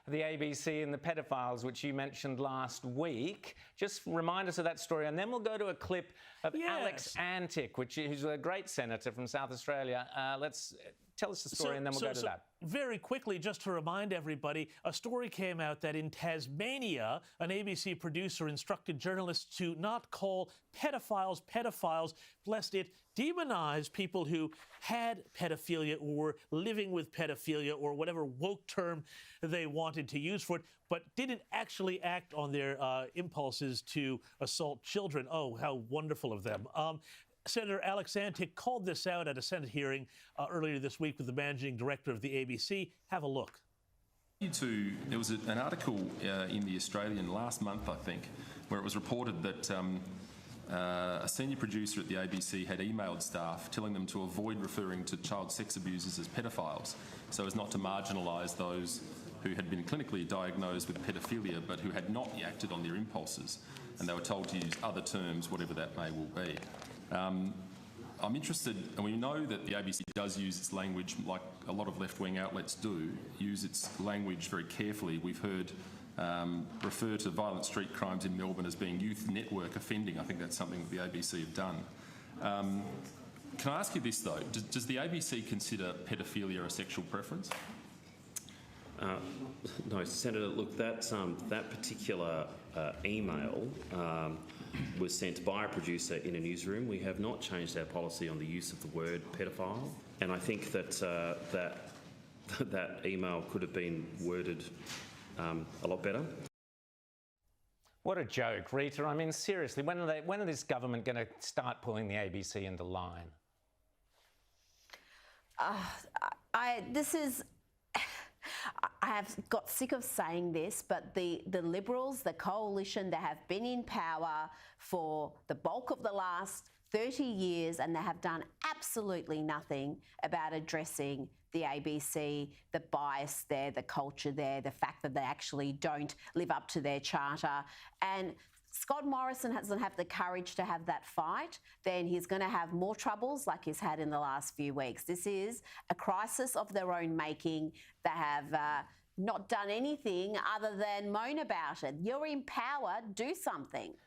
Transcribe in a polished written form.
the ABC and the pedophiles, which you mentioned last week. Just remind us of that story, and then we'll go to a clip of Alex Antic, who's a great senator from South Australia. Tell us the story, and then we'll go to that. Very quickly, just to remind everybody, a story came out that in Tasmania, an ABC producer instructed journalists to not call pedophiles pedophiles, lest it demonize people who had pedophilia or were living with pedophilia or whatever woke term they wanted to use for it, but didn't actually act on their impulses to assault children. Oh, how wonderful of them. Senator Alex Antic called this out at a Senate hearing earlier this week with the managing director of the ABC. Have a look. There was an article in The Australian last month, I think, where it was reported that a senior producer at the ABC had emailed staff telling them to avoid referring to child sex abusers as pedophiles, so as not to marginalise those who had been clinically diagnosed with paedophilia but who had not acted on their impulses, and they were told to use other terms, whatever that may well be. I'm interested, and we know that the ABC does use its language, like a lot of left-wing outlets do, use its language very carefully. We've heard refer to violent street crimes in Melbourne as being youth network offending. I think that's something that the ABC have done. Can I ask you this, though? Does the ABC consider paedophilia a sexual preference? No, Senator, look, that particular email was sent by a producer in a newsroom. We have not changed our policy on the use of the word pedophile, and I think that that email could have been worded a lot better. What a joke, Rita. I mean, seriously, when are this government going to start pulling the ABC into line? I have got sick of saying this, but the Liberals, the coalition, they have been in power for the bulk of the last 30 years and they have done absolutely nothing about addressing the ABC, the bias there, the culture there, the fact that they actually don't live up to their charter. And Scott Morrison doesn't have the courage to have that fight, then he's going to have more troubles like he's had in the last few weeks. This is a crisis of their own making. They have not done anything other than moan about it. You're in power, do something.